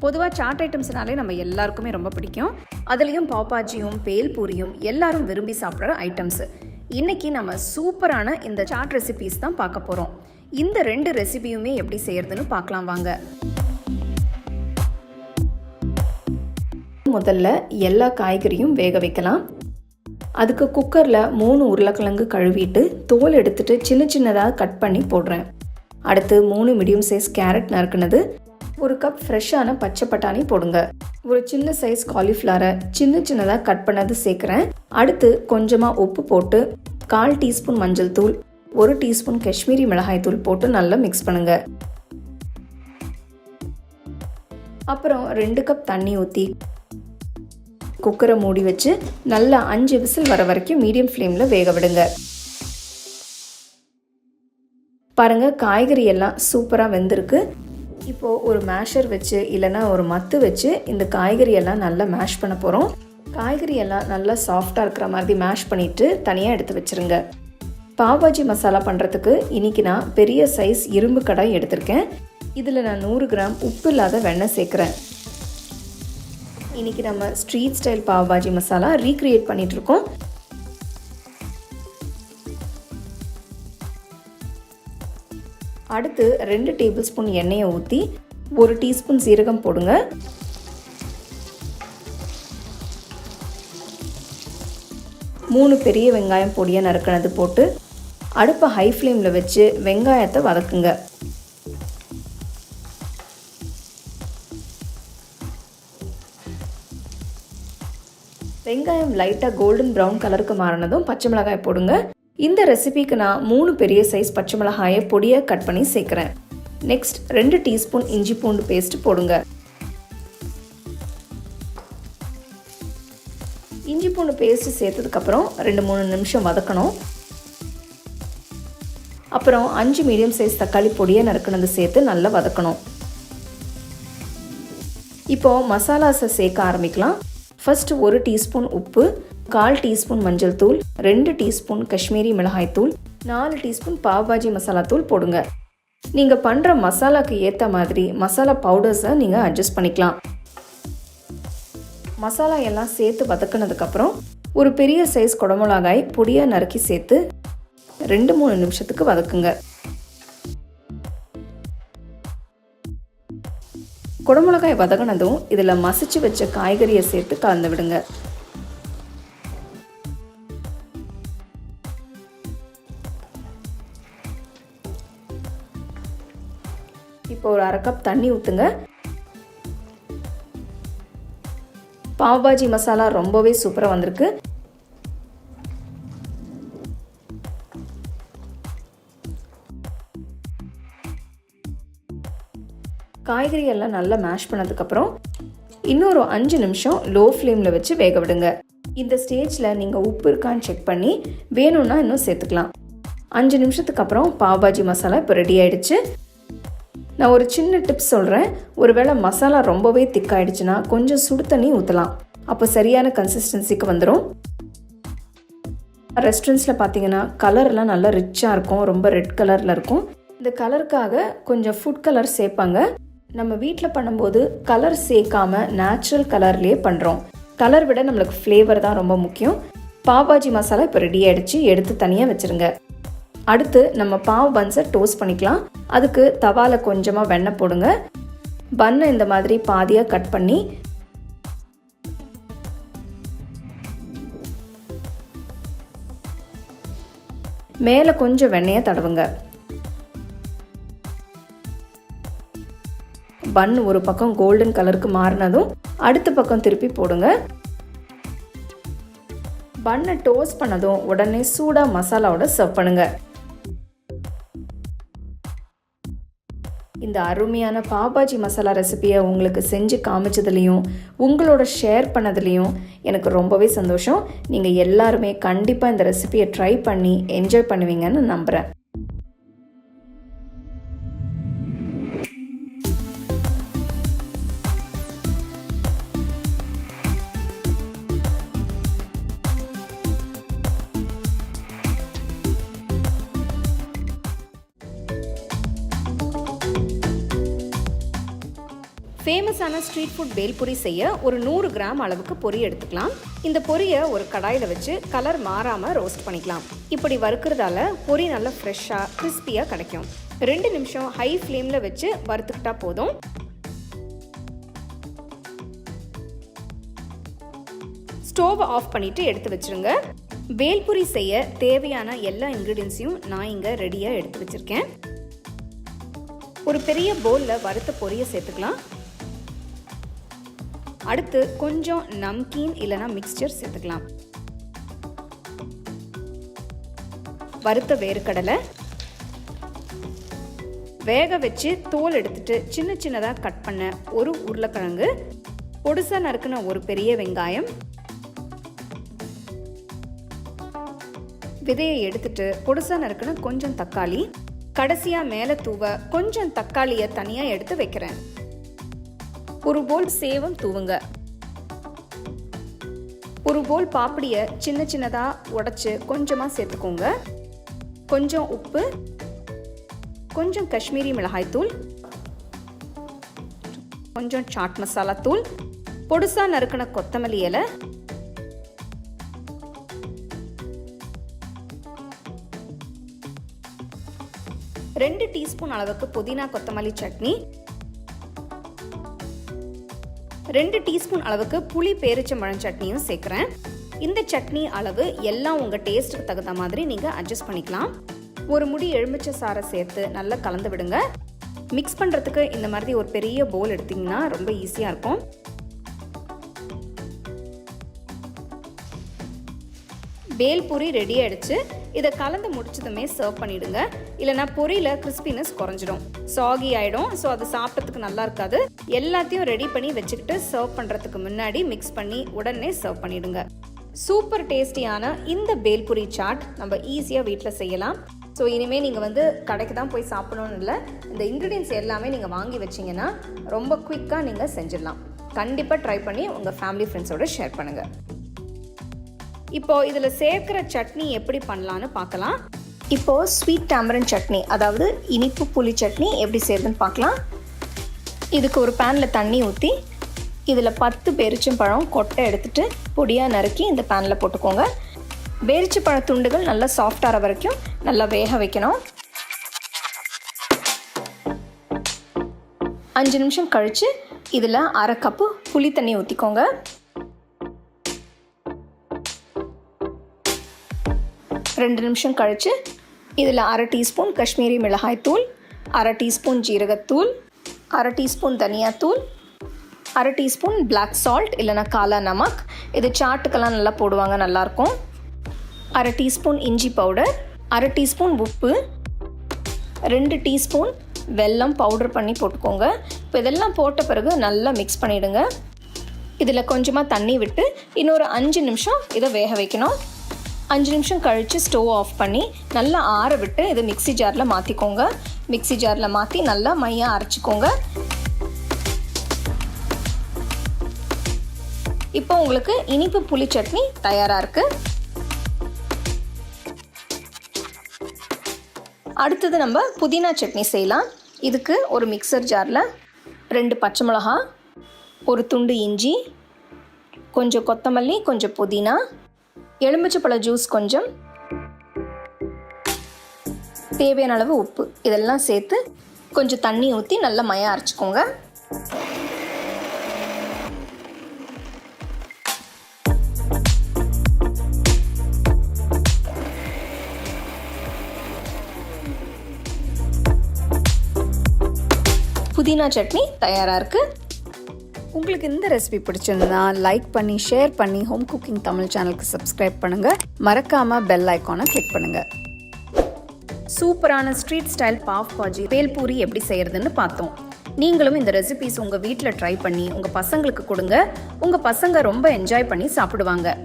பொதுவாக சாட் ஐட்டம்ஸ்னாலே நம்ம எல்லாருக்குமே ரொம்ப பிடிக்கும். அதுலேயும் பாவ் பாஜியும் பேல் பூரியும் எல்லாரும் விரும்பி சாப்பிட்ற ஐட்டம்ஸு. இன்றைக்கி நம்ம சூப்பரான இந்த சாட் ரெசிபீஸ் தான் பார்க்க போகிறோம். இந்த 2 ரெசிபியுமே எப்படி செய்கிறதுன்னு பார்க்கலாம் வாங்க. முதல்ல எல்லா காய்கறியும் வேக வைக்கலாம். அதுக்கு குக்கரில் 3 உருளைக்கிழங்கு கழுவிட்டு தோல் எடுத்துட்டு சின்ன சின்னதாக கட் பண்ணி போடுறேன். அடுத்து 3 மீடியம் சைஸ் கேரட் நறுக்குனது, 1 கப் ஃப்ரெஷ்ஷான பச்சை பட்டாணி போடுங்க. ஒரு சின்ன சைஸ் காலிஃப்ளவரை சின்ன சின்னதாக கட் பண்ணது சேர்க்குறேன். அடுத்து கொஞ்சமாக உப்பு போட்டு 1/4 டீஸ்பூன் மஞ்சள் தூள், 1 டீஸ்பூன் காஷ்மீரி மிளகாய் தூள் போட்டு நல்லா மிக்ஸ் பண்ணுங்க. அப்புறம் 2 கப் தண்ணி ஊற்றி குக்கரை மூடி வச்சு நல்லா 5 விசில் வர வரைக்கும் மீடியம் ஃப்ளேமில் வேக விடுங்க. பாருங்கள், காய்கறி எல்லாம் சூப்பராக வெந்திருக்கு. இப்போது ஒரு மேஷர் வச்சு இல்லைனா ஒரு மத்து வச்சு இந்த காய்கறி எல்லாம் நல்லா மேஷ் பண்ண போகிறோம். காய்கறி எல்லாம் நல்லா சாஃப்டாக இருக்கிற மாதிரி மேஷ் பண்ணிவிட்டு தனியாக எடுத்து வச்சுருங்க. பாவ் பாஜி மசாலா பண்ணுறதுக்கு இன்றைக்கி நான் பெரிய சைஸ் இரும்பு கடாய் எடுத்திருக்கேன். இதில் நான் 100 கிராம் உப்பு இல்லாத வெண்ணெய் சேர்க்குறேன். இன்றைக்கி நம்ம street style pav bhaji masala recreate பண்ணிகிட்ருக்கோம். அடுத்து 2 டேபிள் ஸ்பூன் எண்ணெயை ஊற்றி 1 டீஸ்பூன் சீரகம் போடுங்க. மூணு பெரிய வெங்காயம் பொடியாக நறுக்கினது போட்டு அடுப்பை ஹை ஃப்ளேமில் வச்சு வெங்காயத்தை வதக்குங்க. வெங்காயம் லைட்டாக கோல்டன் ப்ரௌன் கலருக்கு மாறினதும் பச்சை மிளகாய் போடுங்க. இந்த ரெசிபிக்கு நான் 3 பெரிய சைஸ் பச்சை மிளகாயை பொடியாக கட் பண்ணி சேர்க்குறேன். நெக்ஸ்ட் 2 டீஸ்பூன் இஞ்சி பூண்டு பேஸ்ட் போடுங்க. இஞ்சி பூண்டு பேஸ்ட் சேர்த்ததுக்கப்புறம் 2-3 நிமிஷம் வதக்கணும். அப்புறம் 5 மீடியம் சைஸ் தக்காளி பொடியாக நறுக்கினது சேர்த்து நல்லா வதக்கணும். இப்போது மசாலாஸை சேர்க்க ஆரம்பிக்கலாம். ஃபர்ஸ்ட் 1 டீஸ்பூன் உப்பு, 1/4 டீஸ்பூன் மஞ்சள் தூள், 2 டீஸ்பூன் காஷ்மீரி மிளகாய் தூள், 4 டீஸ்பூன் பாவ் பாஜி மசாலா தூள் போடுங்க. நீங்கள் பண்ணுற மசாலாக்கு ஏற்ற மாதிரி மசாலா பவுடர்ஸை நீங்கள் அட்ஜஸ்ட் பண்ணிக்கலாம். மசாலா எல்லாம் சேர்த்து வதக்கினதுக்கப்புறம் ஒரு பெரிய சைஸ் குடமிளகாய் பொடியாக நறுக்கி சேர்த்து 2-3 நிமிஷத்துக்கு வதக்குங்க. குடமிளகாய் வதங்கினதும் இதில் மசிச்சு வச்ச காய்கறியை சேர்த்து கலந்து விடுங்க. இப்போ ஒரு 1/2 கப் தண்ணி ஊற்றுங்க. பாவ் பாஜி மசாலா ரொம்பவே சூப்பராக வந்திருக்கு. காய்கறி எல்லாம் நல்லா மேஷ் பண்ணதுக்கப்புறம் இன்னொரு 5 நிமிஷம் லோ ஃப்ளேமில் வச்சு வேக விடுங்க. இந்த ஸ்டேஜில் நீங்கள் உப்பு இருக்கான்னு செக் பண்ணி வேணும்னா இன்னும் சேர்த்துக்கலாம். 5 நிமிஷத்துக்கு அப்புறம் பாவ் பாஜி மசாலா இப்போ ரெடி ஆகிடுச்சு. நான் ஒரு சின்ன டிப்ஸ் சொல்கிறேன். ஒருவேளை மசாலா ரொம்பவே திக்காயிடுச்சுன்னா கொஞ்சம் சுடு தண்ணி ஊற்றலாம். அப்போ சரியான கன்சிஸ்டன்சிக்கு வந்துடும். ரெஸ்டாரண்ட்ஸில் பார்த்தீங்கன்னா கலர்லாம் நல்லா ரிச்சாக இருக்கும், ரொம்ப ரெட் கலரில் இருக்கும். இந்த கலருக்காக கொஞ்சம் ஃபுட் கலர் சேர்ப்பாங்க. நம்ம வீட்டில் பண்ணும்போது கலர் சேர்க்காம நேச்சுரல் கலர்லேயே பண்ணுறோம். கலர் விட நம்மளுக்கு ஃப்ளேவர் தான் ரொம்ப முக்கியம். பாவ் பாஜி மசாலா இப்போ ரெடி ஆகிடுச்சு, எடுத்து தனியாக வச்சுருங்க. அடுத்து நம்ம பாவ் பன்ஸை டோஸ்ட் பண்ணிக்கலாம். அதுக்கு தவாவில் கொஞ்சமாக வெண்ணெய் போடுங்க. பன்னை இந்த மாதிரி பாதியாக கட் பண்ணி மேலே கொஞ்சம் வெண்ணெயை தடவுங்க. பன் ஒரு பக்கம் கோல்டன் கலருக்கு மாறினதும் அடுத்த பக்கம் திருப்பி போடுங்க. பன்னை டோஸ்ட் பண்ணதும் உடனே சூடாக மசாலாவோட சர்வ் பண்ணுங்க. இந்த அருமையான பாவ் பாஜி மசாலா ரெசிபியை உங்களுக்கு செஞ்சு காமிச்சதுலேயும் உங்களோட ஷேர் பண்ணதுலேயும் எனக்கு ரொம்பவே சந்தோஷம். நீங்கள் எல்லாருமே கண்டிப்பாக இந்த ரெசிபியை ட்ரை பண்ணி என்ஜாய் பண்ணுவீங்கன்னு நம்புகிறேன். ஃபேமஸான ஸ்ட்ரீட் ஃபுட் பேல் பூரி செய்ய ஒரு 100 கிராம் அளவுக்கு பொரி எடுத்துக்கலாம். இந்த பொரியை ஒரு கடாயில் வச்சு கலர் மாறாமல் ரோஸ்ட் பண்ணிக்கலாம். இப்படி வறுக்கிறதால பொரி நல்லா ஃப்ரெஷ்ஷாக கிறிஸ்பியாக கிடைக்கும். 2 நிமிஷம் ஹை ஃப்ளேமில் வச்சு வறுத்துக்கிட்டா போதும். ஸ்டோவை ஆஃப் பண்ணிவிட்டு எடுத்து வச்சுருங்க. பேல் பூரி செய்ய தேவையான எல்லா இன்க்ரீடியன்ஸையும் நான் இங்கே ரெடியாக எடுத்து வச்சுருக்கேன். ஒரு பெரிய பவுலில் வறுத்த பொரியை சேர்த்துக்கலாம். அடுத்து கொஞ்சம் நம்கீன் இல்லைனா மிக்ஸ்சர் சேர்த்துக்கலாம். வறுத்த வேர்க்கடலை, வேக வச்சு தோல் எடுத்துட்டு சின்ன சின்னதாக கட் பண்ண ஒரு உருளைக்கிழங்கு, பொடுசா நறுக்குன ஒரு பெரிய வெங்காயம், விதையை எடுத்துட்டு பொடுசா நறுக்குன கொஞ்சம் தக்காளி, கடைசியா மேலே தூவ கொஞ்சம் தக்காளியை தனியாக எடுத்து வைக்கிறேன். ஒரு போல் சேவம் தூவுங்க. ஒரு போல் பாப்படியை சின்ன சின்னதாக உடைச்சு கொஞ்சமாக சேர்த்துக்கோங்க. கொஞ்சம் உப்பு, கொஞ்சம் காஷ்மீரி மிளகாய் தூள், கொஞ்சம் சாட் மசாலா தூள், பொடுசா நறுக்கின கொத்தமல்லி இலை, ரெண்டு டீஸ்பூன் அளவுக்கு புதினா கொத்தமல்லி சட்னி, 2 டீஸ்பூன் அளவுக்கு புளி பேரிச்சம்பழம் சட்னியும் சேர்க்குறேன். இந்த சட்னி அளவு எல்லாம் உங்கள் டேஸ்ட்டுக்கு தகுந்த மாதிரி நீங்கள் அட்ஜஸ்ட் பண்ணிக்கலாம். ஒரு முடி எலுமிச்சை சாறை சேர்த்து நல்லா கலந்து விடுங்க. மிக்ஸ் பண்ணுறதுக்கு இந்த மாதிரி ஒரு பெரிய பவுல் எடுத்திங்கன்னா ரொம்ப ஈஸியாக இருக்கும். பேல் பூரி ரெடி ஆகிடுச்சு. இதை கலந்து முடிச்சதுமே சர்வ் பண்ணிவிடுங்க. இல்லைனா பொரியில் கிறிஸ்பினஸ் குறைஞ்சிடும், சாகி ஆகிடும். ஸோ அது சாப்பிட்றதுக்கு நல்லா இருக்காது. எல்லாத்தையும் ரெடி பண்ணி வச்சுக்கிட்டு சர்வ் பண்ணுறதுக்கு முன்னாடி மிக்ஸ் பண்ணி உடனே சர்வ் பண்ணிவிடுங்க. சூப்பர் டேஸ்டியான இந்த பேல் பூரி சாட் நம்ம ஈஸியாக வீட்டில் செய்யலாம். ஸோ இனிமேல் நீங்கள் கடைக்கு தான் போய் சாப்பிடணும்னு இல்லை, இந்த இன்க்ரீடியன்ஸ் எல்லாமே நீங்கள் வாங்கி வச்சிங்கன்னா ரொம்ப குயிக்காக நீங்கள் செஞ்சிடலாம். கண்டிப்பாக ட்ரை பண்ணி உங்கள் ஃபேமிலி ஃப்ரெண்ட்ஸோடு ஷேர் பண்ணுங்கள். இப்போது இதில் சேர்க்குற சட்னி எப்படி பண்ணலான்னு பார்க்கலாம். இப்போது ஸ்வீட் டாமரன் சட்னி, அதாவது இனிப்பு புளி சட்னி எப்படி செய்யுதுன்னு பார்க்கலாம். இதுக்கு ஒரு பேனில் தண்ணி ஊற்றி இதில் 10 பேரிச்சம்பழம் கொட்டை எடுத்துகிட்டு பொடியாக நறுக்கி இந்த பேனில் போட்டுக்கோங்க. பேரிச்சம்பழ துண்டுகள் நல்லா சாஃப்டாகிற வரைக்கும் நல்லா வேக வைக்கணும். 5 நிமிஷம் கழித்து இதில் 1/2 கப்பு புளி தண்ணி ஊற்றிக்கோங்க. 2 நிமிஷம் கழித்து இதில் 1/2 டீஸ்பூன் காஷ்மீரி மிளகாய் தூள், 1/2 டீஸ்பூன் ஜீரகத்தூள், 1/2 டீஸ்பூன் தனியாத்தூள், 1/2 டீஸ்பூன் பிளாக் சால்ட் இல்லைனா காலா நமக், இது சாட்டுக்கெல்லாம் நல்லா போடுவாங்க, நல்லாயிருக்கும். 1/2 டீஸ்பூன் இஞ்சி பவுடர், 1/2 டீஸ்பூன் உப்பு, 2 டீஸ்பூன் வெல்லம் பவுடர் பண்ணி போட்டுக்கோங்க. இப்போ இதெல்லாம் போட்ட பிறகு நல்லா மிக்ஸ் பண்ணிவிடுங்க. இதில் கொஞ்சமாக தண்ணி விட்டு இன்னொரு 5 நிமிஷம் இதை வேக வைக்கணும். 5 நிமிஷம் கழித்து ஸ்டவ் ஆஃப் பண்ணி நல்லா ஆற விட்டு இதை மிக்ஸி ஜாரில் மாற்றிக்கோங்க. மிக்ஸி ஜாரில் மாற்றி நல்லா மையாக அரைச்சிக்கோங்க. இப்போ உங்களுக்கு இனிப்பு புளி சட்னி தயாராக இருக்குது. அடுத்தது நம்ம புதினா சட்னி செய்யலாம். இதுக்கு ஒரு மிக்சர் ஜாரில் 2 பச்சை மிளகா, ஒரு துண்டு இஞ்சி, கொஞ்சம் கொத்தமல்லி, கொஞ்சம் புதினா, எலுமிச்சைப்பழ ஜூஸ் கொஞ்சம், தேவையான அளவு உப்பு, இதெல்லாம் சேர்த்து கொஞ்சம் தண்ணி ஊற்றி நல்லா மையாக அரைச்சிக்கோங்க. புதினா சட்னி தயாராக இருக்குது. உங்களுக்கு இந்த ரெசிபி பிடிச்சிருந்தா லைக் பண்ணி ஷேர் பண்ணி ஹோம் குக்கிங் தமிழ் சேனலுக்கு சப்ஸ்கிரைப் பண்ணுங்கள். மறக்காமல் பெல் ஐக்கானை கிளிக் பண்ணுங்கள். சூப்பரான ஸ்ட்ரீட் ஸ்டைல் பாவ் பாஜி பேல் பூரி எப்படி செய்கிறதுன்னு பார்த்தோம். நீங்களும் இந்த ரெசிபிஸ் உங்கள் வீட்டில் ட்ரை பண்ணி உங்கள் பசங்களுக்கு கொடுங்க. உங்கள் பசங்க ரொம்ப என்ஜாய் பண்ணி சாப்பிடுவாங்க.